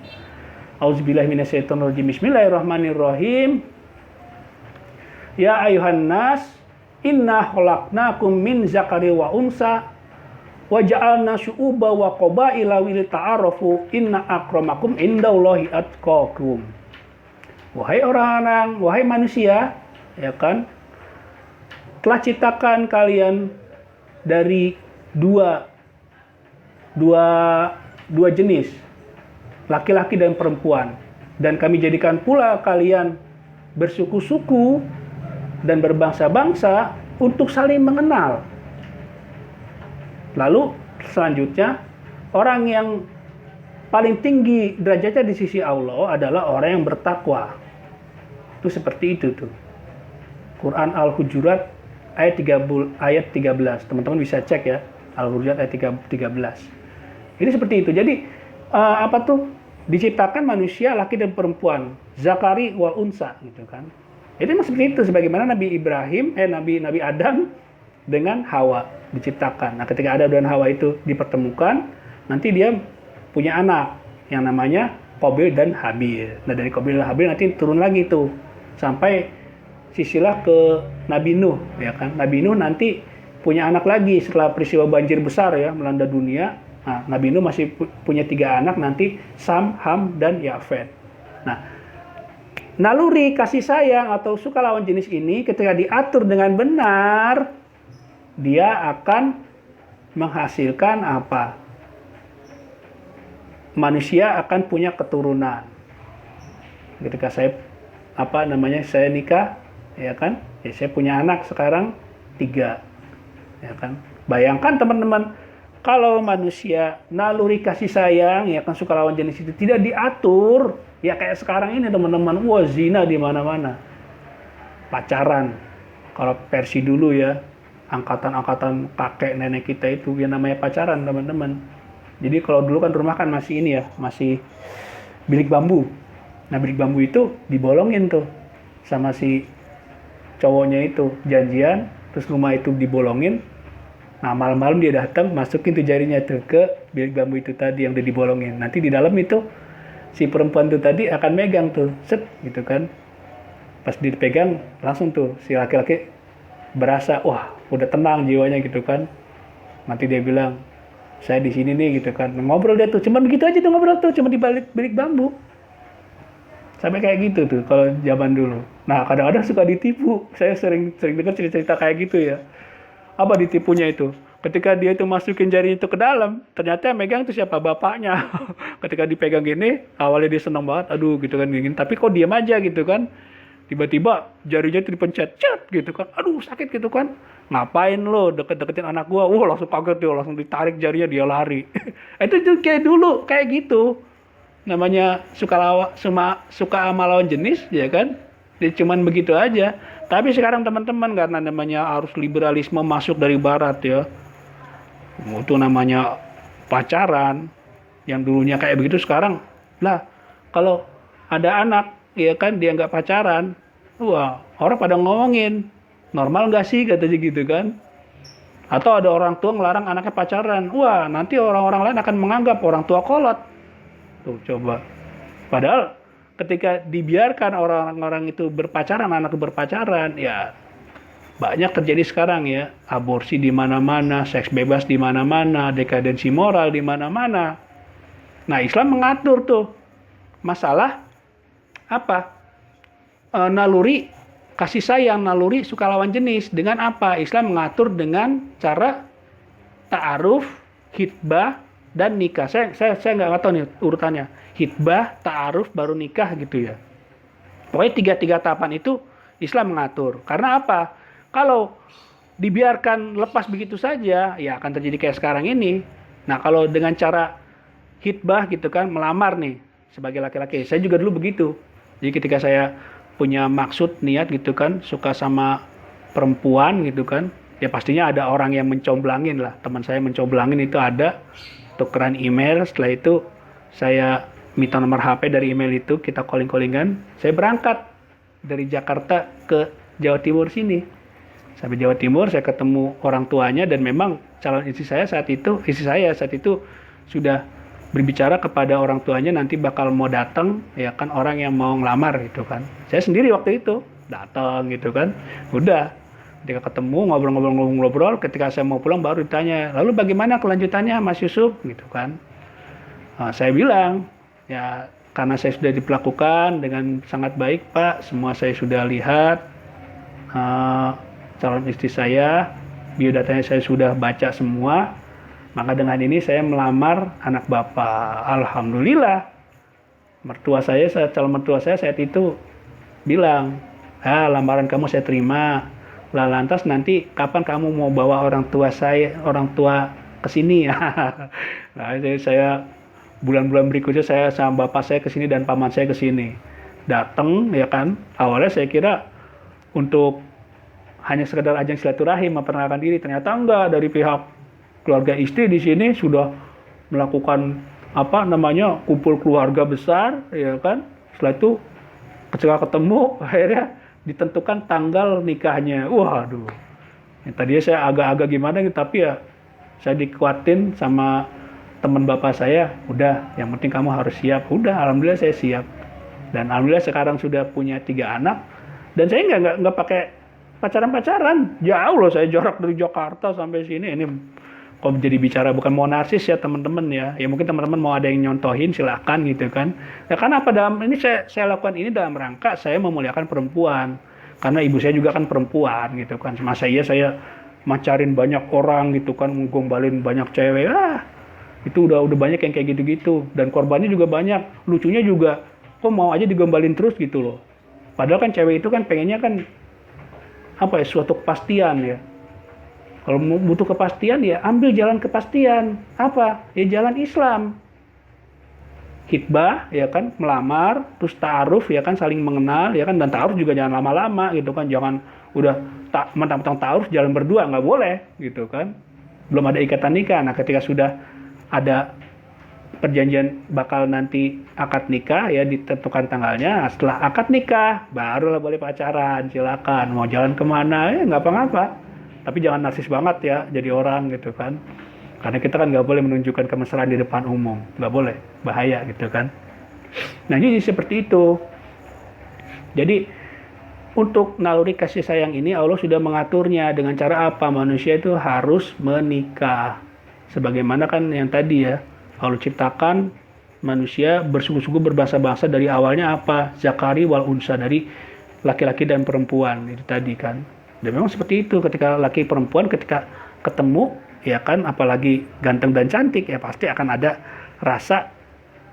Auzubillahi minasyaitonirrajim. Bismillahirrahmanirrahim. Ya ayuhan nas, inna khalaqnakum min zakari wa unsa wa ja'alna syu'uba wa qabaila lita'arafu inna akramakum indallahi atqakum. Wahai orang-orang, wahai manusia, ya kan? Telah ciptakan kalian dari dua jenis, laki-laki dan perempuan, dan kami jadikan pula kalian bersuku-suku dan berbangsa-bangsa untuk saling mengenal. Lalu selanjutnya, orang yang paling tinggi derajatnya di sisi Allah adalah orang yang bertakwa. Itu seperti itu tuh. Quran Al-Hujurat ayat 13. Teman-teman bisa cek ya, Al-Hujurat ayat 13. Ini seperti itu. Jadi diciptakan manusia laki dan perempuan, zakari wal unsa gitu kan. Jadi seperti itu, sebagaimana Nabi Adam dengan Hawa diciptakan. Nah, ketika Adam dan Hawa itu dipertemukan, nanti dia punya anak yang namanya Qabil dan Habil. Nah, dari Qabil dan Habil nanti turun lagi tuh sampai sisilah ke Nabi Nuh ya kan. Nabi Nuh nanti punya anak lagi setelah peristiwa banjir besar ya melanda dunia. Nah, Nabi Nuh masih punya 3 anak nanti, Sam, Ham, dan Yafet. Nah, naluri kasih sayang atau suka lawan jenis ini ketika diatur dengan benar, dia akan menghasilkan apa? Manusia akan punya keturunan. Ketika saya nikah, ya kan? Ya, saya punya anak sekarang 3, ya kan? Bayangkan teman-teman, kalau manusia naluri kasih sayang, ya kan, suka lawan jenis itu tidak diatur, ya kayak sekarang ini teman-teman, wah zina di mana-mana, pacaran. Kalau versi dulu ya, angkatan-angkatan kakek nenek kita itu yang namanya pacaran teman-teman. Jadi kalau dulu kan rumah kan masih ini ya, masih bilik bambu. Nah bilik bambu itu dibolongin tuh sama si cowoknya itu, janjian, terus rumah itu dibolongin. Nah malam-malam dia datang, masukin tuh jarinya tuh ke bilik bambu itu tadi yang udah dibolongin. Nanti di dalam itu si perempuan tuh tadi akan megang tuh, set gitu kan. Pas dipegang langsung tuh si laki-laki berasa, wah udah tenang jiwanya gitu kan. Nanti dia bilang, saya di sini nih gitu kan. Ngobrol dia tuh, cuman begitu aja tuh ngobrol tuh, cuma di balik bilik bambu. Sampai kayak gitu tuh kalau zaman dulu. Nah kadang-kadang suka ditipu. Saya sering dengar cerita-cerita kayak gitu ya. Apa ditipunya itu? Ketika dia itu masukin jari itu ke dalam, ternyata yang megang itu siapa? Bapaknya. Ketika dipegang gini, awalnya dia senang banget, aduh gitu kan, gini. Tapi kok diam aja gitu kan. Tiba-tiba jarinya itu dipencet, cet gitu kan. Aduh sakit gitu kan. Ngapain lo deket-deketin anak gua? Wah langsung kaget tuh, langsung ditarik jarinya, dia lari. Itu kayak dulu, kayak gitu. Namanya suka sama lawan jenis, ya kan? Dia cuman begitu aja. Tapi sekarang teman-teman karena namanya arus liberalisme masuk dari barat ya. Itu namanya pacaran yang dulunya kayak begitu sekarang. Lah, kalau ada anak ya kan dia nggak pacaran, wah, orang pada ngomongin, normal nggak sih katanya gitu kan. Atau ada orang tua ngelarang anaknya pacaran. Wah, nanti orang-orang lain akan menganggap orang tua kolot. Tuh coba. Padahal ketika dibiarkan orang-orang itu berpacaran, anak berpacaran, ya banyak terjadi sekarang ya, aborsi di mana-mana, seks bebas di mana-mana, dekadensi moral di mana-mana. Nah, Islam mengatur tuh masalah apa? Naluri kasih sayang, naluri suka lawan jenis dengan apa? Islam mengatur dengan cara ta'aruf, hitbah, dan nikah. Saya nggak tahu nih urutannya. Hitbah, ta'aruf, baru nikah gitu ya. Pokoknya 3 tahapan itu Islam mengatur. Karena apa? Kalau dibiarkan lepas begitu saja, ya akan terjadi kayak sekarang ini. Nah, kalau dengan cara hitbah gitu kan, melamar nih sebagai laki-laki. Saya juga dulu begitu. Jadi ketika saya punya maksud, niat gitu kan, suka sama perempuan gitu kan, ya pastinya ada orang yang mencomblangin lah. Teman saya mencomblangin itu ada, tukeran email, setelah itu saya minta nomor HP dari email itu, kita calling-callingan. Saya berangkat dari Jakarta ke Jawa Timur sini. Sampai Jawa Timur saya ketemu orang tuanya dan memang calon istri saya saat itu sudah berbicara kepada orang tuanya nanti bakal mau datang ya kan, orang yang mau ngelamar gitu kan. Saya sendiri waktu itu datang gitu kan. Udah ketika ketemu ngobrol, ketika saya mau pulang baru ditanya, lalu bagaimana kelanjutannya Mas Yusuf gitu kan. Nah, saya bilang ya karena saya sudah diperlakukan dengan sangat baik Pak, semua saya sudah lihat, calon istri saya, biodatanya saya sudah baca semua, maka dengan ini saya melamar anak Bapak. Alhamdulillah, calon mertua saya saat itu bilang, lamaran kamu saya terima, lah lantas nanti kapan kamu mau bawa orang tua ke sini? Nah, saya bulan-bulan berikutnya saya sama bapak saya ke sini dan paman saya ke sini. Datang ya kan. Awalnya saya kira untuk hanya sekedar ajang silaturahim memperkenalkan diri, ternyata enggak, dari pihak keluarga istri di sini sudah melakukan kumpul keluarga besar ya kan. Setelah itu ketika ketemu akhirnya ditentukan tanggal nikahnya. Waduh. Tadinya saya agak-agak gimana gitu, tapi ya saya dikuatin sama teman bapak saya, udah yang penting kamu harus siap. Udah, alhamdulillah saya siap. Dan alhamdulillah sekarang sudah punya 3 anak. Dan saya nggak pakai pacaran jauh loh, saya jarak dari Jakarta sampai sini. Ini kok jadi bicara bukan mau narsis ya teman-teman ya. Ya mungkin teman-teman mau ada yang nyontohin silakan gitu kan. Ya karena apa, dalam ini saya lakukan ini dalam rangka saya memuliakan perempuan. Karena ibu saya juga kan perempuan gitu kan. Masa iya saya macarin banyak orang gitu kan, ngombalin banyak cewek. Itu udah banyak yang kayak gitu-gitu, dan korbannya juga banyak. Lucunya juga kok mau aja digombalin terus gitu loh. Padahal kan cewek itu kan pengennya kan apa ya, suatu kepastian ya. Kalau butuh kepastian ya ambil jalan kepastian. Apa? Ya jalan Islam. Hitbah ya kan, melamar, terus ta'aruf ya kan, saling mengenal ya kan, dan ta'aruf juga jangan lama-lama gitu kan. Jangan udah mentang-mentang ta'aruf jalan berdua, nggak boleh gitu kan. Belum ada ikatan nikah. Nah, ketika sudah ada perjanjian bakal nanti akad nikah ya, ditentukan tanggalnya. Setelah akad nikah barulah boleh pacaran, silakan mau jalan kemana ya nggak apa-apa, tapi jangan narsis banget ya jadi orang gitu kan, karena kita kan nggak boleh menunjukkan kemesraan di depan umum, nggak boleh, bahaya gitu kan. Nah jadi seperti itu. Jadi untuk naluri kasih sayang ini Allah sudah mengaturnya dengan cara apa? Manusia itu harus menikah, sebagaimana kan yang tadi ya, Allah ciptakan manusia bersuku-suku berbangsa-bangsa, dari awalnya apa? Zakari wal unsa, dari laki-laki dan perempuan, itu tadi kan. Dan memang seperti itu, ketika laki perempuan ketika ketemu ya kan, apalagi ganteng dan cantik ya pasti akan ada rasa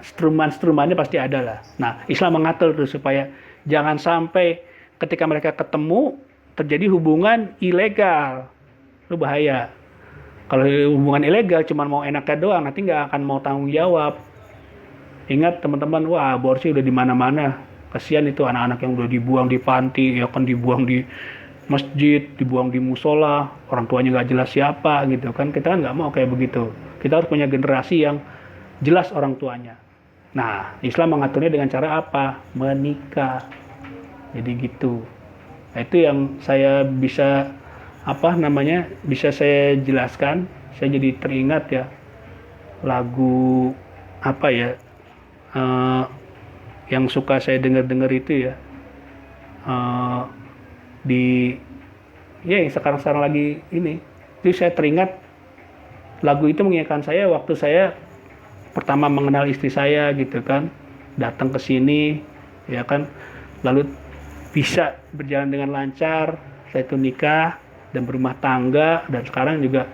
struman-strumannya, pasti ada lah. Nah Islam mengatur tuh supaya jangan sampai ketika mereka ketemu terjadi hubungan ilegal, itu bahaya. Kalau hubungan ilegal cuma mau enaknya doang, nanti nggak akan mau tanggung jawab. Ingat teman-teman, wah aborsi udah di mana-mana. Kasihan itu anak-anak yang udah dibuang di panti, ya kan, dibuang di masjid, dibuang di musola, orang tuanya nggak jelas siapa gitu kan. Kita kan nggak mau kayak begitu. Kita harus punya generasi yang jelas orang tuanya. Nah, Islam mengaturnya dengan cara apa? Menikah. Jadi gitu. Nah, itu yang saya bisa bisa saya jelaskan. Saya jadi teringat ya lagu apa ya, yang suka saya dengar itu ya, di ya yang sekarang lagi ini. Jadi saya teringat lagu itu mengingatkan saya waktu saya pertama mengenal istri saya gitu kan, datang ke sini ya kan, lalu bisa berjalan dengan lancar, saya itu nikah dan berumah tangga, dan sekarang juga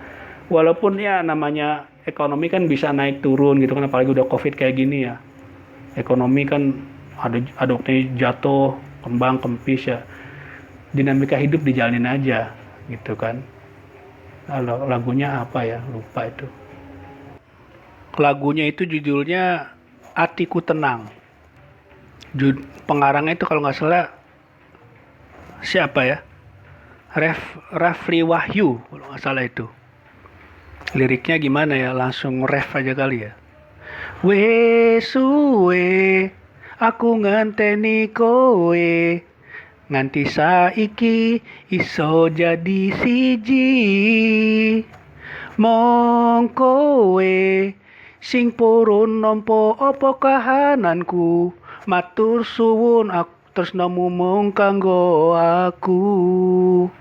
walaupun ya namanya ekonomi kan bisa naik turun gitu kan, apalagi udah covid kayak gini ya, ekonomi kan ada waktunya jatuh, kembang kempis ya, dinamika hidup dijalanin aja gitu kan. Lagunya apa ya, lupa itu. Lagunya itu judulnya Hatiku Tenang. Pengarangnya itu kalau nggak salah siapa ya, Rafli Wahyu kalau nggak salah itu. Liriknya gimana ya, langsung ref aja kali ya. Suwe aku ngenteni kowe, nganti saiki iso jadi siji. Mong kowe sing purun nampa apa kahananku, matur suwun aku tresnamu mung kanggo aku.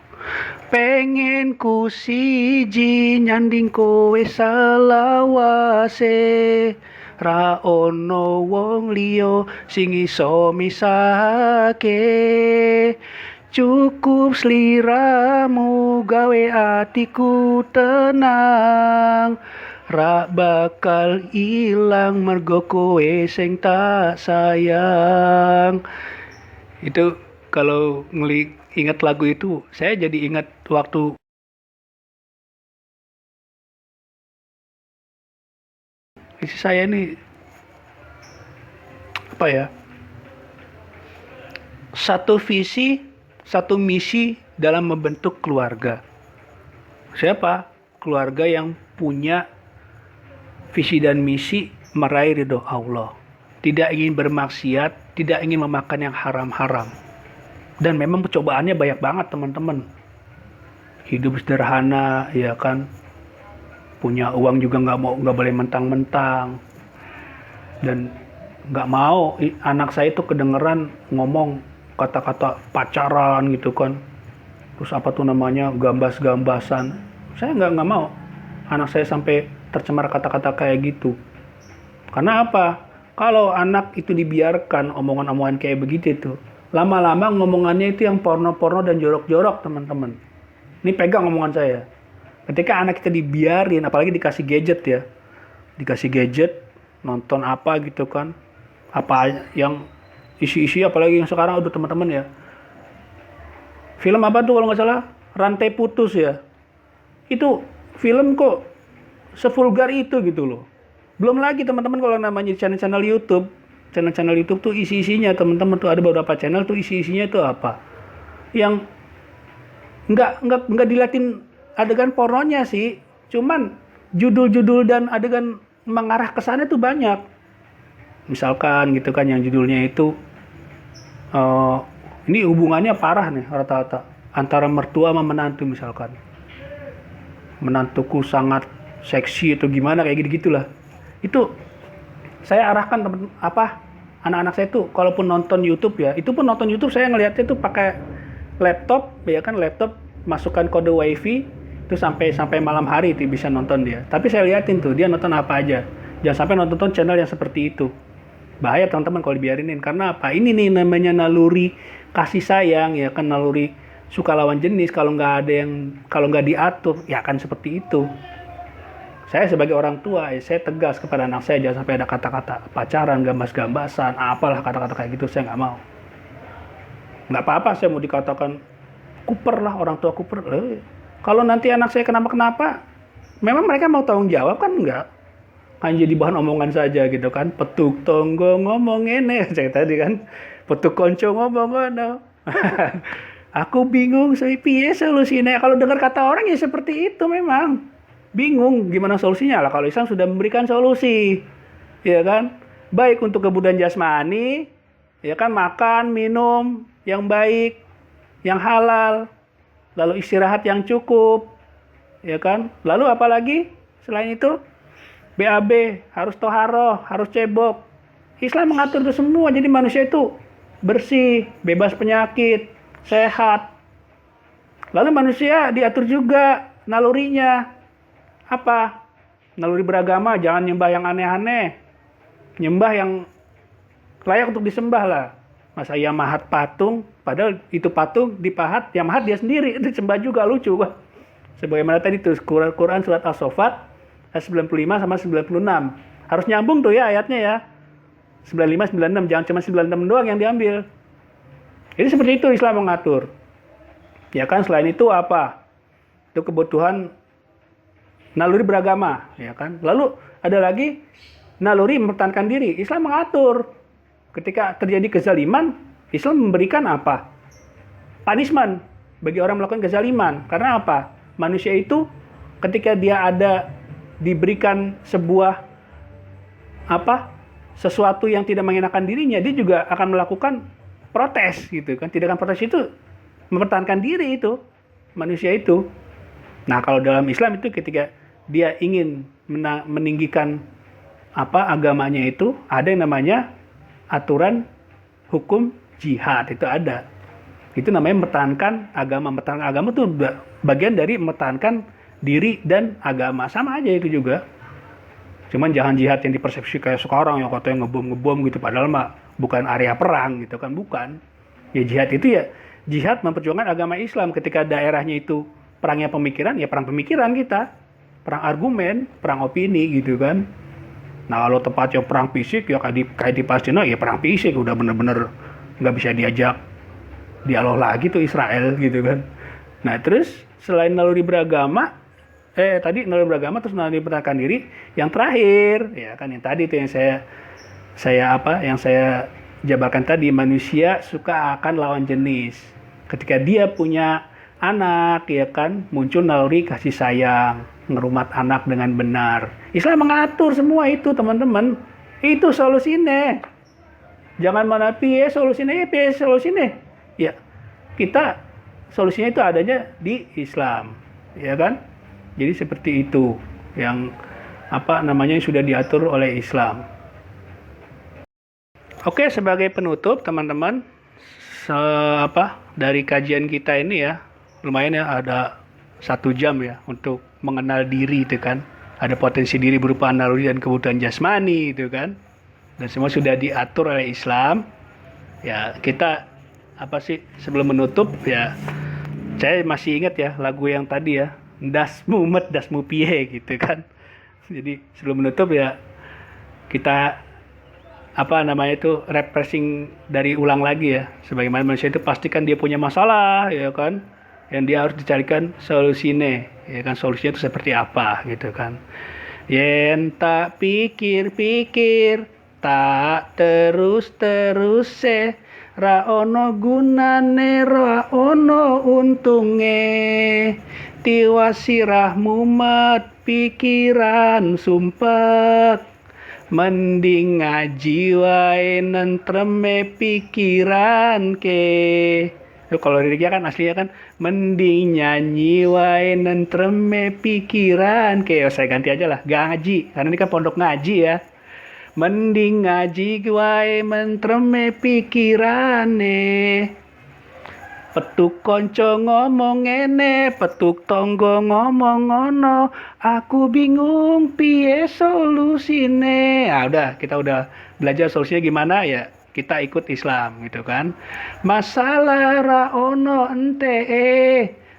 Pengen ku siji nyanding kowe salawase, ra ono wong liya sing iso misahake. Cukup sliramu gawe atiku tenang, ra bakal ilang mergo kowe sing tak sayang. Itu kalau ingat lagu itu, saya jadi ingat waktu istri saya ini apa ya, satu visi, satu misi dalam membentuk keluarga. Siapa? Keluarga yang punya visi dan misi meraih ridho Allah. Tidak ingin bermaksiat, tidak ingin memakan yang haram-haram. Dan memang percobaannya banyak banget teman-teman. Hidup sederhana, ya kan. Punya uang juga nggak boleh mentang-mentang. Dan nggak mau anak saya itu kedengeran ngomong kata-kata pacaran gitu kan. terus apa tuh namanya, gambas-gambasan. Saya nggak mau anak saya sampai tercemar kata-kata kayak gitu. Karena apa? Kalau anak itu dibiarkan omongan-omongan kayak begitu tuh, lama-lama ngomongannya itu yang porno-porno dan jorok-jorok, teman-teman. Ini pegang omongan saya. Ketika anak kita dibiarin, apalagi dikasih gadget ya, dikasih gadget, nonton apa gitu kan, apa yang isi-isi, apalagi yang sekarang udah teman-teman ya. Film apa tuh kalau nggak salah? Rantai Putus ya. Itu film kok sevulgar itu gitu loh. Belum lagi teman-teman kalau namanya channel-channel YouTube. Channel-channel YouTube tuh isi-isinya teman-teman tuh ada beberapa channel tuh isi-isinya itu apa? Yang nggak diliatin adegan pornonya sih. Cuman judul-judul dan adegan mengarah ke sana tuh banyak. Misalkan gitu kan yang judulnya itu ini hubungannya parah nih rata-rata antara mertua sama menantu misalkan. Menantuku sangat seksi atau gimana kayak gitu-gitulah. Itu saya arahkan anak-anak saya tuh kalaupun nonton YouTube ya, itu pun nonton YouTube saya ngelihatnya tuh pakai laptop ya kan, laptop masukkan kode WiFi itu sampai malam hari itu bisa nonton dia. Tapi saya liatin tuh dia nonton apa aja. Jangan sampai nonton channel yang seperti itu. Bahaya teman-teman kalau dibiarinin. Karena apa? Ini nih namanya naluri kasih sayang ya kan, naluri suka lawan jenis. Kalau nggak diatur ya akan seperti itu. Saya sebagai orang tua, saya tegas kepada anak saya jangan sampai ada kata-kata pacaran, gambas-gambasan, apalah kata-kata kayak gitu, saya nggak mau. Nggak apa-apa saya mau dikatakan kuper lah, orang tua kuper. Kalau nanti anak saya kenapa-kenapa, memang mereka mau tanggung jawab kan enggak? Hanya jadi bahan omongan saja gitu kan. Petuk tonggo ngomong ini, saya tadi kan. Petuk konco ngomong ngono. Aku bingung, piye solusinya. Kalau dengar kata orang ya seperti itu memang. Bingung gimana solusinya lah, kalau Islam sudah memberikan solusi ya kan, baik untuk kebutuhan jasmani ya kan, makan minum yang baik yang halal, lalu istirahat yang cukup ya kan, lalu apalagi selain itu BAB, harus toharoh, harus cebok. Islam mengatur itu semua, jadi manusia itu bersih, bebas penyakit, sehat. Lalu manusia diatur juga nalurinya. Apa? Naluri beragama, jangan nyembah yang aneh-aneh. Nyembah yang layak untuk disembah lah. Masa ia mahat patung, padahal itu patung dipahat, yang mahat dia sendiri, itu disembah juga, lucu kan. Sebagaimana tadi tuh Quran surat As-Saffat ayat 95 sama 96. Harus nyambung tuh ya ayatnya ya. 95 96, jangan cuma 96 doang yang diambil. Jadi seperti itu Islam mengatur. Ya kan, selain itu apa? Itu kebutuhan naluri beragama, ya kan. Lalu ada lagi naluri mempertahankan diri. Islam mengatur. Ketika terjadi kezaliman, Islam memberikan apa? Punishment bagi orang melakukan kezaliman. Karena apa? Manusia itu ketika dia diberikan sesuatu yang tidak mengenakan dirinya, dia juga akan melakukan protes gitu kan. Tindakan protes itu mempertahankan diri itu manusia itu. Nah, kalau dalam Islam itu ketika dia ingin meninggikan agamanya itu, ada yang namanya aturan hukum jihad, itu ada. Itu namanya mempertahankan agama. Mempertahankan agama itu bagian dari mempertahankan diri dan agama. Sama aja itu juga. Cuman jangan jihad yang dipersepsi kayak sekarang yang katanya ngebom gitu, padahal mah bukan area perang gitu kan, bukan. Ya jihad itu ya jihad memperjuangkan agama Islam. Ketika daerahnya itu perangnya pemikiran, ya perang pemikiran kita. Perang argumen, perang opini gitu kan. Nah kalau tepatnya perang fisik ya kayak di Palestina ya perang fisik, udah bener-bener nggak bisa diajak dialog lagi tuh Israel gitu kan. Nah terus selain naluri beragama, tadi naluri beragama terus naluri mempertahankan diri, yang terakhir ya kan yang tadi tuh yang saya jabarkan tadi, manusia suka akan lawan jenis. Ketika dia punya anak ya kan, muncul naluri kasih sayang, ngerumat anak dengan benar. Islam mengatur semua itu teman-teman. Itu solusinya. Jangan mana piye solusinya. Ya kita solusinya itu adanya di Islam ya kan. Jadi seperti itu yang sudah diatur oleh Islam. Oke, sebagai penutup teman-teman, dari kajian kita ini ya, lumayan ya, ada 1 jam ya untuk mengenal diri itu kan. Ada potensi diri berupa naluri dan kebutuhan jasmani itu kan. Dan semua sudah diatur oleh Islam. Ya, kita apa sih sebelum menutup ya, saya masih ingat ya lagu yang tadi ya, dasmu met dasmu piye gitu kan. Jadi sebelum menutup ya, kita apa namanya itu refreshing dari ulang lagi ya. Sebagaimana manusia itu pastikan dia punya masalah ya kan, yang dia harus dicarikan solusinya ya kan. Solusinya itu seperti apa gitu kan. Yen tak pikir-pikir, tak terus-terus ra ono gunane, ra ono untunge, tiwasirah mumet pikiran sumpek, mending ngaji wae nentreme pikiran ke. Kalau liriknya kan aslinya kan mending nyanyi wae nentreme pikiran ke. Saya ganti aja lah, gak ngaji karena ini kan pondok ngaji ya. Mending ngaji wae mentreme pikirane, petuk konco ngomong ngene, petuk tonggo ngomong ngono, aku bingung piye solusine. Udah, kita udah belajar solusinya gimana ya, kita ikut Islam gitu kan. Masalah ra ono ente,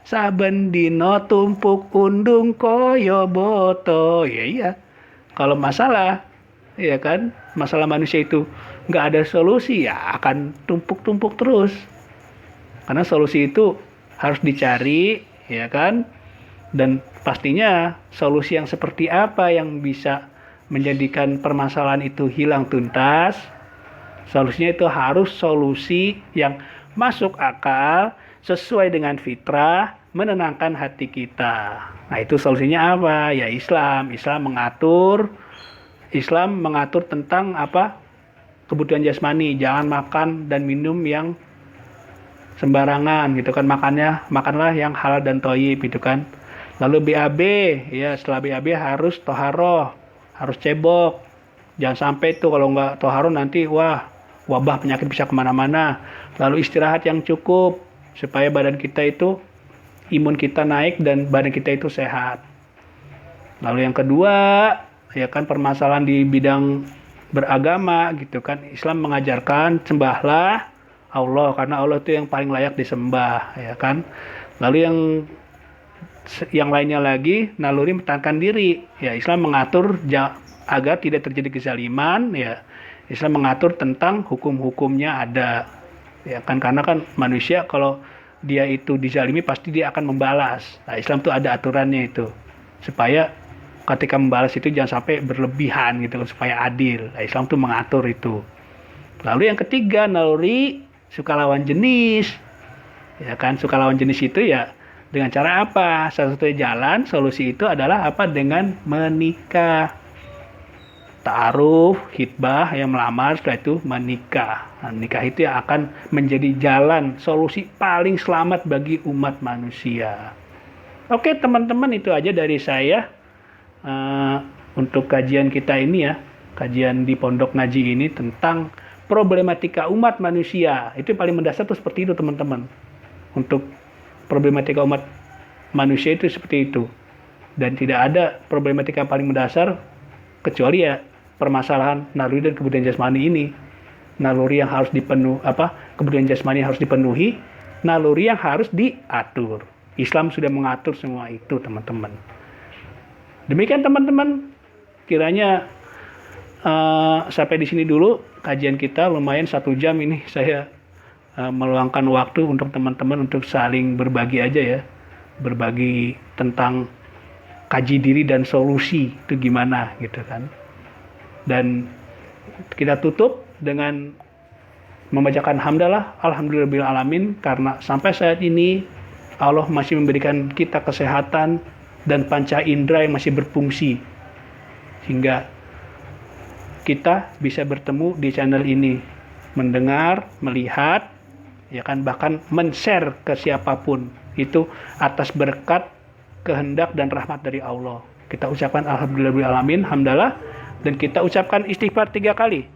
saben dino tumpuk undung koyo boto. Ya iya, kalau masalah ya kan, masalah manusia itu nggak ada solusi ya akan tumpuk-tumpuk terus. Karena solusi itu harus dicari ya kan, dan pastinya solusi yang seperti apa yang bisa menjadikan permasalahan itu hilang tuntas. Solusinya itu harus solusi yang masuk akal, sesuai dengan fitrah, menenangkan hati kita. Nah itu solusinya apa? Ya Islam mengatur tentang apa? Kebutuhan jasmani, jangan makan dan minum yang sembarangan gitu kan. Makanlah yang halal dan thayyib gitu kan. Lalu BAB, ya setelah BAB harus toharoh, harus cebok. Jangan sampai tuh kalau nggak toharoh nanti wabah penyakit bisa kemana-mana. Lalu istirahat yang cukup supaya badan kita itu, imun kita naik dan badan kita itu sehat. Lalu yang kedua ya kan, permasalahan di bidang beragama gitu kan. Islam mengajarkan sembahlah Allah karena Allah itu yang paling layak disembah ya kan. Lalu yang lainnya lagi, naluri mempertahankan diri. Ya Islam mengatur agar tidak terjadi kezaliman ya. Islam mengatur tentang hukum-hukumnya ada ya kan, karena kan manusia kalau dia itu dizalimi pasti dia akan membalas. Nah Islam tuh ada aturannya itu supaya ketika membalas itu jangan sampai berlebihan gitu supaya adil. Nah, Islam tuh mengatur itu. Lalu yang ketiga, naluri suka lawan jenis. Ya kan, suka lawan jenis itu ya dengan cara apa? Satu-satunya jalan solusi itu adalah apa? Dengan menikah. Ta'aruf, hitbah, yang melamar, setelah itu menikah. Nah, nikah itu yang akan menjadi jalan solusi paling selamat bagi umat manusia. Oke teman-teman, itu aja dari saya. Untuk kajian kita ini ya, kajian di Pondok Ngaji ini tentang problematika umat manusia. Itu yang paling mendasar tuh seperti itu teman-teman. Untuk problematika umat manusia itu seperti itu. Dan tidak ada problematika paling mendasar kecuali ya permasalahan naluri dan kebutuhan jasmani ini. Naluri yang harus kebutuhan jasmani yang harus dipenuhi, naluri yang harus diatur. Islam sudah mengatur semua itu teman-teman. Demikian teman-teman, kiranya sampai di sini dulu kajian kita. Lumayan 1 jam ini saya meluangkan waktu untuk teman-teman untuk saling berbagi aja ya, berbagi tentang kaji diri dan solusi itu gimana gitu kan. Dan kita tutup dengan membacakan hamdalah alhamdulillahirabbil alamin, karena sampai saat ini Allah masih memberikan kita kesehatan dan panca indera yang masih berfungsi sehingga kita bisa bertemu di channel ini, mendengar, melihat ya kan, bahkan men-share ke siapapun itu atas berkat, kehendak dan rahmat dari Allah. Kita ucapkan alhamdulillahirabbil alamin, hamdalah, dan kita ucapkan istighfar 3 kali.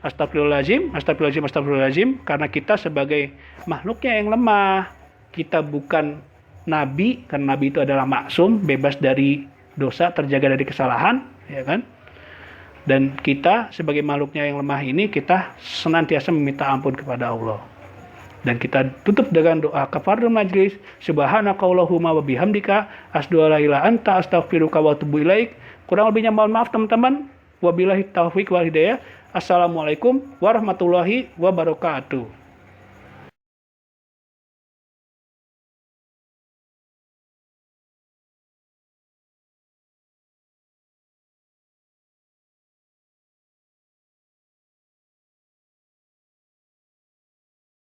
Astagfirullahaladzim, astagfirullahaladzim, astagfirullahaladzim, karena kita sebagai makhluknya yang lemah, kita bukan nabi, karena nabi itu adalah maksum, bebas dari dosa, terjaga dari kesalahan, ya kan? Dan kita sebagai makhluknya yang lemah ini, kita senantiasa meminta ampun kepada Allah. Dan kita tutup dengan doa kafaratul majlis, subhanakallahumma wa bihamdika, asyhadu an la ilaha illa anta, astaghfiruka wa atubu ilaik. Kurang lebihnya mohon maaf teman-teman. Wabillahi taufiq wal hidayah. Assalamualaikum warahmatullahi wabarakatuh.